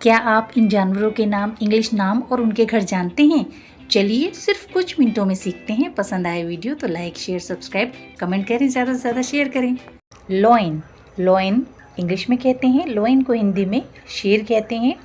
क्या आप इन जानवरों के नाम, इंग्लिश नाम और उनके घर जानते हैं? चलिए सिर्फ कुछ मिनटों में सीखते हैं। पसंद आए वीडियो तो लाइक, शेयर, सब्सक्राइब, कमेंट करें, ज़्यादा से ज़्यादा शेयर करें। लॉइन, लॉइन इंग्लिश में कहते हैं। लॉइन को हिंदी में शेर कहते हैं।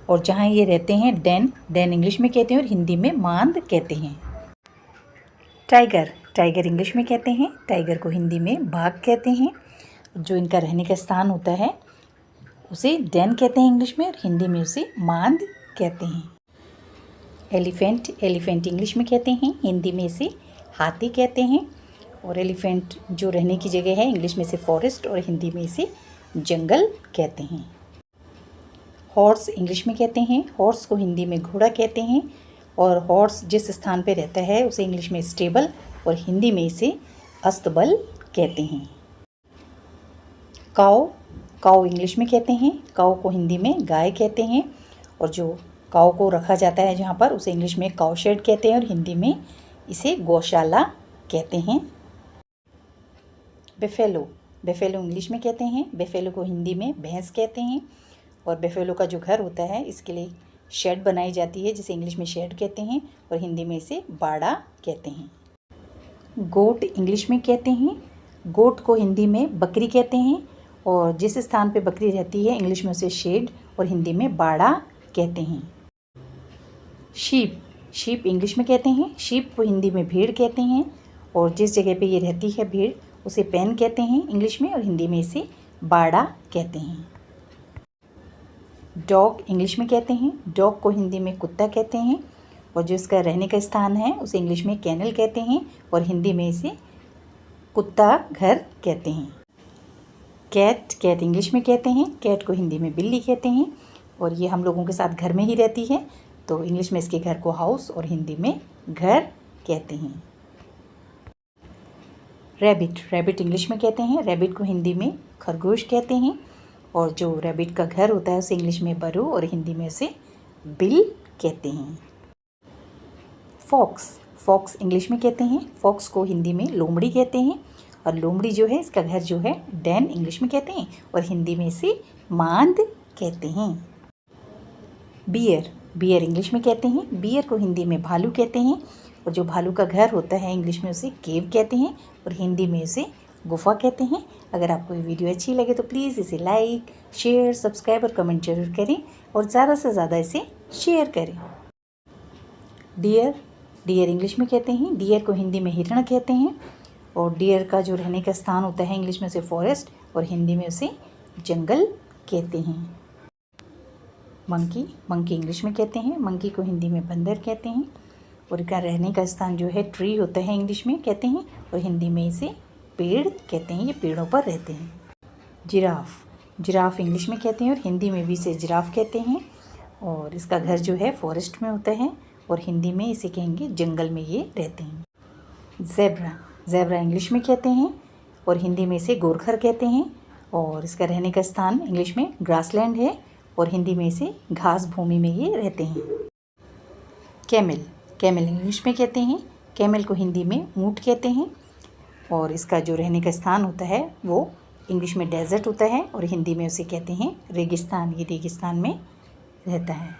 और जहाँ ये रहते हैं डेन, डेन इंग्लिश में कहते हैं और हिंदी में मांद कहते हैं। टाइगर, टाइगर इंग्लिश में कहते हैं। टाइगर को हिंदी में बाघ कहते हैं। जो इनका रहने का स्थान होता है उसे डेन कहते हैं इंग्लिश में और हिंदी में उसे मांद कहते हैं। एलिफेंट, एलिफेंट इंग्लिश में कहते हैं, हिंदी में इसे हाथी कहते हैं। और एलिफेंट जो रहने की जगह है इंग्लिश में इसे फॉरेस्ट और हिंदी में इसे जंगल कहते हैं। हॉर्स इंग्लिश में कहते हैं। हॉर्स को हिंदी में घोड़ा कहते हैं। और हॉर्स जिस स्थान पर रहता है उसे इंग्लिश में स्टेबल और हिंदी में इसे अस्तबल कहते हैं। काऊ, काऊ इंग्लिश में कहते हैं। काऊ को हिंदी में गाय कहते हैं। और जो काऊ को रखा जाता है जहाँ पर उसे इंग्लिश में काऊ शेड कहते हैं और हिंदी में इसे गौशाला कहते हैं। बेफेलो, बेफेलो इंग्लिश में कहते हैं। बेफेलो को हिंदी में भैंस कहते हैं। और बेफेलो का जो घर होता है इसके लिए शेड बनाई जाती है जिसे इंग्लिश में शेड कहते हैं और हिंदी में इसे बाड़ा कहते हैं। गोट इंग्लिश में कहते हैं। गोट को हिंदी में बकरी कहते हैं। और जिस स्थान पे बकरी रहती है इंग्लिश में उसे शेड और हिंदी में बाड़ा कहते हैं। शीप, शीप इंग्लिश में कहते हैं। शीप को हिंदी में भेड़ कहते हैं। और जिस जगह पे ये रहती है भेड़ उसे पेन कहते हैं इंग्लिश में और हिंदी में इसे बाड़ा कहते हैं। डॉग इंग्लिश में कहते हैं। डॉग को हिंदी में कुत्ता कहते हैं। और जो इसका रहने का स्थान है उसे इंग्लिश में केनल कहते हैं और हिंदी में इसे कुत्ता घर कहते हैं। कैट, कैट इंग्लिश में कहते हैं। कैट को हिंदी में बिल्ली कहते हैं। और ये हम लोगों के साथ घर में ही रहती है तो इंग्लिश में इसके घर को हाउस और हिंदी में घर कहते हैं। रैबिट, रैबिट इंग्लिश में कहते हैं। रैबिट को हिंदी में खरगोश कहते हैं। और जो रैबिट का घर होता है उसे इंग्लिश में बरू और हिंदी में उसे बिल कहते हैं। फॉक्स, फॉक्स इंग्लिश में कहते हैं। फॉक्स को हिंदी में लोमड़ी कहते हैं। और लोमड़ी जो है इसका घर जो है डेन इंग्लिश में कहते हैं और हिंदी में इसे मांद कहते हैं। बियर, बियर इंग्लिश में कहते हैं। बियर को हिंदी में भालू कहते हैं। और जो भालू का घर होता है इंग्लिश में उसे केव कहते हैं और हिंदी में उसे गुफा कहते हैं। अगर आपको ये वीडियो अच्छी लगे तो प्लीज़ इसे लाइक, शेयर, सब्सक्राइब और कमेंट जरूर करें और ज़्यादा से ज़्यादा इसे शेयर करें। डियर, डियर इंग्लिश में कहते हैं। डियर को हिंदी में हिरण कहते हैं। और डियर का जो रहने का स्थान होता है इंग्लिश में उसे फॉरेस्ट और हिंदी में उसे जंगल कहते हैं। मंकी, मंकी इंग्लिश में कहते हैं। मंकी को हिंदी में बंदर कहते हैं। और इनका रहने का स्थान जो है ट्री होता है इंग्लिश में कहते हैं और हिंदी में इसे पेड़ कहते हैं। ये पेड़ों पर रहते हैं। जिराफ, जिराफ इंग्लिश में कहते हैं और हिंदी में भी इसे जिराफ कहते हैं। और इसका घर जो है फॉरेस्ट में होता है और हिंदी में इसे कहेंगे जंगल में ये रहते हैं। ज़ेब्रा, ज़ेब्रा इंग्लिश में कहते हैं और हिंदी में इसे गोरखर कहते हैं। और इसका रहने का स्थान इंग्लिश में ग्रासलैंड है और हिंदी में इसे घास भूमि में ये रहते हैं। कैमल, कैमल इंग्लिश में कहते हैं। कैमल को हिंदी में ऊँट कहते हैं। और इसका जो रहने का स्थान होता है वो इंग्लिश में डेजर्ट होता है और हिंदी में उसे कहते हैं रेगिस्तान। ये रेगिस्तान में रहता है।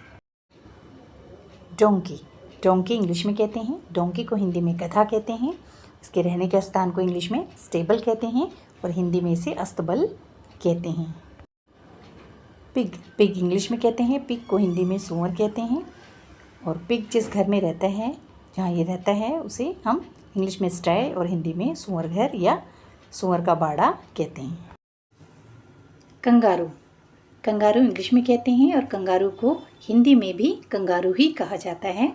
डोंकी, डोंकी इंग्लिश में कहते हैं। डोंकी को हिंदी में गधा कहते हैं। इसके रहने के स्थान को इंग्लिश में स्टेबल कहते हैं और हिंदी में इसे अस्तबल कहते हैं। पिग, पिग इंग्लिश में कहते हैं। पिग को हिंदी में सूअर कहते हैं। और पिग जिस घर में रहता है जहाँ ये रहता है उसे हम इंग्लिश में स्टाई और हिंदी में सूअर घर या सूअर का बाड़ा कहते हैं। कंगारू, कंगारू इंग्लिश में कहते हैं और कंगारू को हिंदी में भी कंगारू ही कहा जाता है।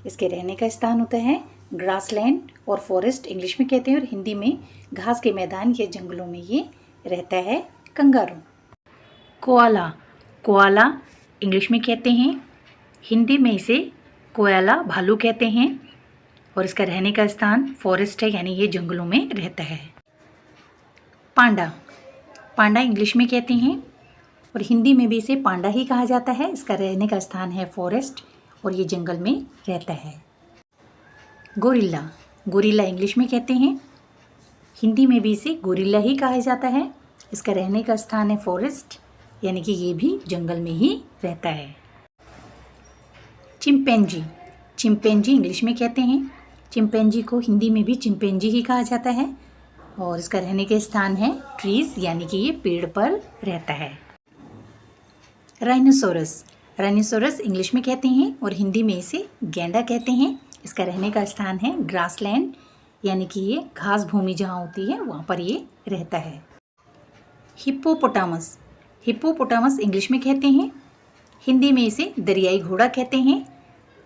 इसके रहने का स्थान होता है ग्रासलैंड और फॉरेस्ट इंग्लिश में कहते हैं और हिंदी में घास के मैदान या जंगलों में ये रहता है कंगारू। कोआला, कोआला इंग्लिश में कहते हैं। हिंदी में इसे कोयाला भालू कहते हैं और इसका रहने का स्थान फॉरेस्ट है यानी ये जंगलों में रहता है। पांडा, पांडा इंग्लिश में कहते हैं और हिंदी में भी इसे पांडा ही कहा जाता है। इसका रहने का स्थान है फॉरेस्ट और ये जंगल में रहता है। गोरिल्ला, गोरिल्ला इंग्लिश में कहते हैं। हिंदी में भी इसे गोरिल्ला ही कहा जाता है। इसका रहने का स्थान है फॉरेस्ट यानी कि ये भी जंगल में ही रहता है। चिंपैंजी, चिंपैंजी इंग्लिश में कहते हैं। चिंपैंजी को हिंदी में भी चिंपैंजी ही कहा जाता है और इसका रहने के स्थान है ट्रीज, यानी कि ये पेड़ पर रहता है। राइनोसोरस, राइनोसोरस इंग्लिश में कहते हैं और हिंदी में इसे गैंडा कहते हैं। इसका रहने का स्थान है ग्रासलैंड, यानी कि ये घास भूमि जहाँ होती है वहाँ पर ये रहता है। हिप्पोपोटामस, हिप्पोपोटामस इंग्लिश में कहते हैं, हिंदी में इसे दरियाई घोड़ा कहते हैं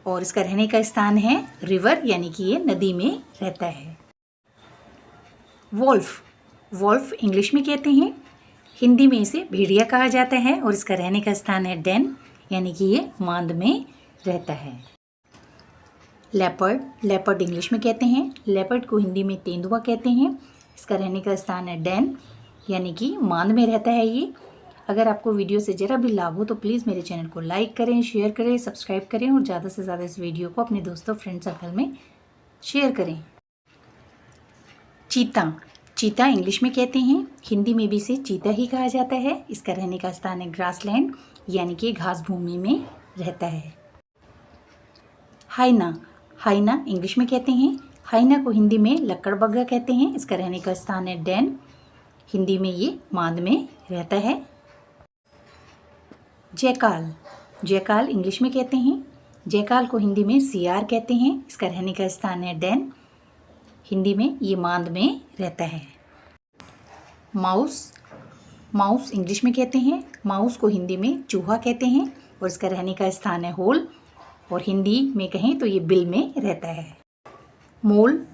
और इसका रहने का स्थान है रिवर, यानी कि ये नदी में रहता है। वोल्फ, वोल्फ इंग्लिश में कहते हैं, हिंदी में इसे भेड़िया कहा जाता है और इसका रहने का स्थान है डेन, यानी कि ये मांद में रहता है। लेपर्ड, लेपर्ड इंग्लिश में कहते हैं, लेपर्ड को हिंदी में तेंदुआ कहते हैं। इसका रहने का स्थान है डेन, यानी कि मांद में रहता है ये। अगर आपको वीडियो से ज़रा भी लाभ हो तो प्लीज़ मेरे चैनल को लाइक करें, शेयर करें, सब्सक्राइब करें और ज़्यादा से ज़्यादा इस वीडियो को अपने दोस्तों फ्रेंड सर्कल में शेयर करें। चीता, चीता इंग्लिश में कहते हैं, हिंदी में भी इसे चीता ही कहा जाता है। इसका रहने का स्थान है ग्रासलैंड, यानी कि घास भूमि में रहता है। हाइना, हाइना इंग्लिश में कहते हैं, हाइना को हिंदी में लकड़बग्गा कहते हैं। इसका रहने का स्थान है डेन, हिंदी में ये मांद में रहता है। जैकाल, जैकाल इंग्लिश में कहते हैं, जैकाल को हिंदी में सियार कहते हैं। इसका रहने का स्थान है डेन, हिंदी में ये मांद में रहता है। माउस, माउस इंग्लिश में कहते हैं, माउस को हिंदी में चूहा कहते हैं और इसका रहने का स्थान है होल और हिंदी में कहें तो ये बिल में रहता है। मोल,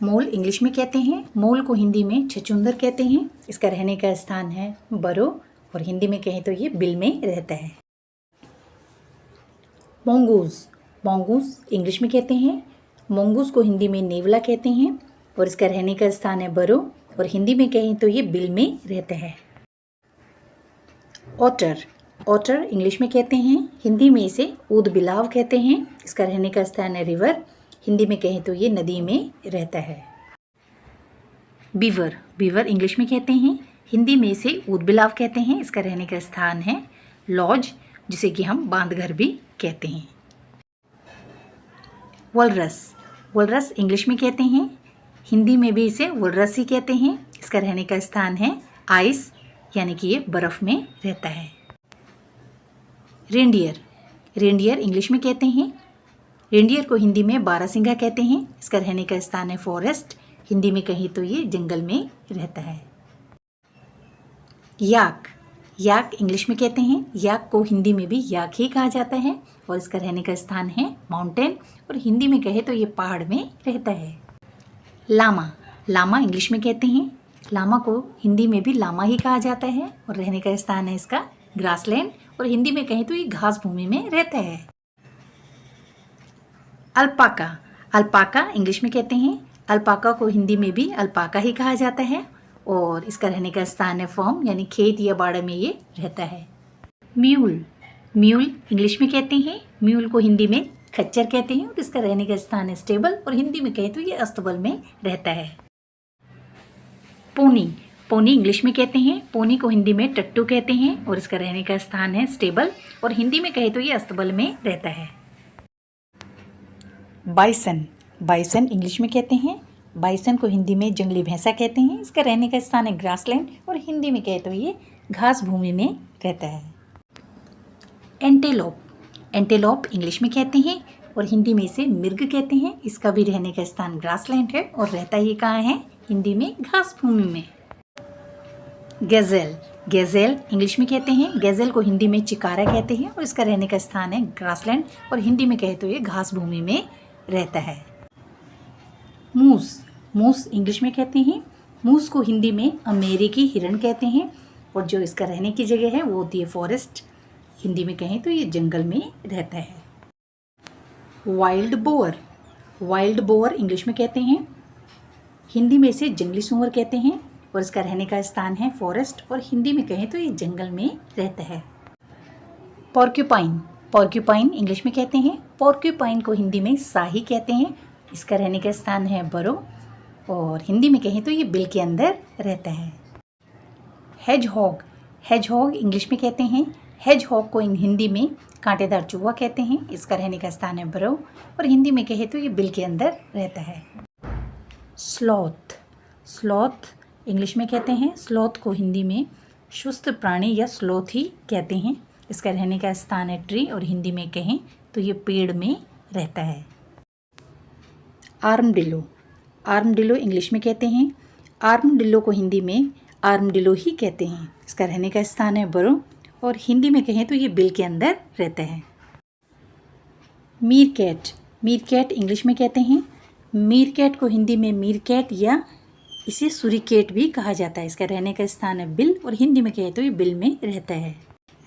मोल इंग्लिश में कहते हैं, मोल को हिंदी में छछूंदर कहते हैं। इसका रहने का स्थान है बरो और हिंदी में कहें तो ये बिल में रहता है। मोंगूज, मोंगूज इंग्लिश में कहते हैं, मोंगूज को हिंदी में नेवला कहते हैं और इसका रहने का स्थान है बरो और हिंदी में कहें तो ये बिल में रहता है। ओटर, ओटर इंग्लिश में कहते हैं, हिंदी में इसे ऊदबिलाव कहते हैं। इसका रहने का स्थान है रिवर, हिंदी में कहें तो ये नदी में रहता है। बीवर, बीवर इंग्लिश में कहते हैं, हिंदी में इसे ऊदबिलाव कहते हैं। इसका रहने का स्थान है लॉज, जिसे कि हम बांधघर भी कहते हैं। वलरस, वलरस इंग्लिश में कहते हैं, हिंदी में भी इसे वलरस ही कहते हैं। इसका रहने का स्थान है आइस, यानी कि ये बर्फ में रहता है। रेंडियर, रेंडियर इंग्लिश में कहते हैं, रेंडियर को हिंदी में बारहसिंगा कहते हैं। इसका रहने का स्थान है फॉरेस्ट, हिंदी में कहीं तो ये जंगल में रहता है। याक, याक इंग्लिश में कहते हैं, याक को हिंदी में भी याक ही कहा जाता है और इसका रहने का स्थान है माउंटेन और हिंदी में कहे तो ये पहाड़ में रहता है। लामा, लामा इंग्लिश में कहते हैं, लामा को हिंदी में भी लामा ही कहा जाता है और रहने का स्थान है इसका ग्रासलैंड और हिंदी में कहें तो ये घास भूमि में रहता है। अल्पाका, अल्पाका इंग्लिश में कहते हैं, अल्पाका को हिंदी में भी अल्पाका ही कहा जाता है और इसका रहने का स्थान है फॉर्म, यानी खेत या बाड़ा में ये रहता है। म्यूल, म्यूल इंग्लिश में कहते हैं, म्यूल को हिंदी में खच्चर कहते हैं और इसका रहने का स्थान है स्टेबल और हिंदी में कहें तो ये अस्तबल में रहता है। पोनी, पोनी इंग्लिश में कहते हैं, पोनी को हिंदी में टट्टू कहते हैं और इसका रहने का स्थान है स्टेबल और हिंदी में कहें तो ये अस्तबल में रहता है। बाइसन, बाइसन इंग्लिश में कहते हैं, बाइसन को हिंदी में जंगली भैंसा कहते हैं। इसका रहने का स्थान है ग्रासलैंड और हिंदी में कहे तो ये घास भूमि में रहता है। एंटेलोप, एंटेलोप इंग्लिश में कहते हैं और हिंदी में इसे मिर्ग कहते हैं। इसका भी रहने का स्थान ग्रासलैंड है और रहता ही कहाँ है, हिंदी में घास भूमि में। गैज़ेल, गैज़ेल इंग्लिश में कहते हैं, गैज़ेल को हिंदी में चिकारा कहते हैं और इसका रहने का स्थान है ग्रासलैंड और हिंदी में कहे तो ये घास भूमि में रहता है। मूस, मूस इंग्लिश में कहते हैं, मूस को हिंदी में अमेरिकी हिरण कहते हैं और जो इसका रहने की जगह है वो होती है फॉरेस्ट, हिंदी में कहें तो ये जंगल में रहता है। Wild boar, wild boar English में कहते हैं, हिंदी में इसे जंगली सूअर कहते हैं और इसका रहने का स्थान है फॉरेस्ट और हिंदी में कहें तो ये जंगल में रहता है। पॉर्क्यूपाइन, पॉर्क्यूपाइन इंग्लिश में कहते हैं, पॉर्क्यूपाइन को हिंदी में साही कहते हैं। इसका रहने का स्थान है बरो और हिंदी में कहें तो ये बिल के अंदर रहता है। हेजहॉग, हेजहॉग इंग्लिश में कहते हैं। हेजहॉग को हिंदी में कांटेदार चूहा कहते हैं। इसका रहने का स्थान है बरो और हिंदी में कहे तो ये बिल के अंदर रहता है। स्लॉथ, स्लॉथ इंग्लिश में कहते हैं। स्लॉथ को हिंदी में सुस्त प्राणी या स्लॉथ ही कहते हैं। इसका रहने का स्थान है ट्री और हिंदी में कहें तो ये पेड़ में रहता है। आर्मडिलो, आर्मडिलो इंग्लिश में कहते हैं। आर्मडिलो को हिंदी में आर्मडिलो ही कहते हैं। इसका रहने का स्थान है बरो और हिंदी में कहें तो ये बिल के अंदर रहता है। मीरकैट, मीरकैट इंग्लिश में कहते हैं। मीरकैट को हिंदी में मीरकैट या इसे सुरिकेट भी कहा जाता है। इसका रहने का स्थान है बिल और हिंदी में कहें तो ये बिल में रहता है।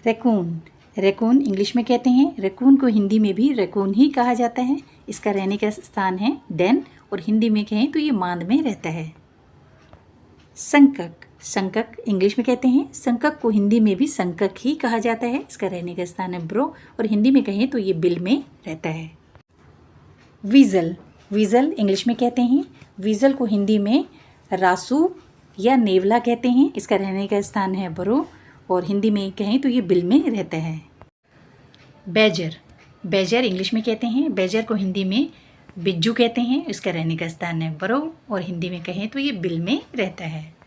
रैकून, रैकून इंग्लिश में कहते हैं। रैकून को हिंदी में भी रैकून ही कहा जाता है। इसका रहने का स्थान है डेन और हिंदी में कहें तो ये मांद में रहता है। संकक, संकक इंग्लिश में कहते हैं। संकक को हिंदी में भी संकक ही कहा जाता है। इसका रहने का स्थान है ब्रो और हिंदी में कहें तो ये बिल में रहता है। वीजल, वीजल इंग्लिश में कहते हैं। वीजल को हिंदी में रासू या नेवला कहते हैं। इसका रहने का स्थान है बरो और हिंदी में कहें तो ये बिल में रहता है। बैजर, बैजर इंग्लिश में कहते हैं। बैजर को हिंदी में बिज्जू कहते हैं। इसका रहने का स्थान है बरो और हिंदी में कहें तो ये बिल में रहता है।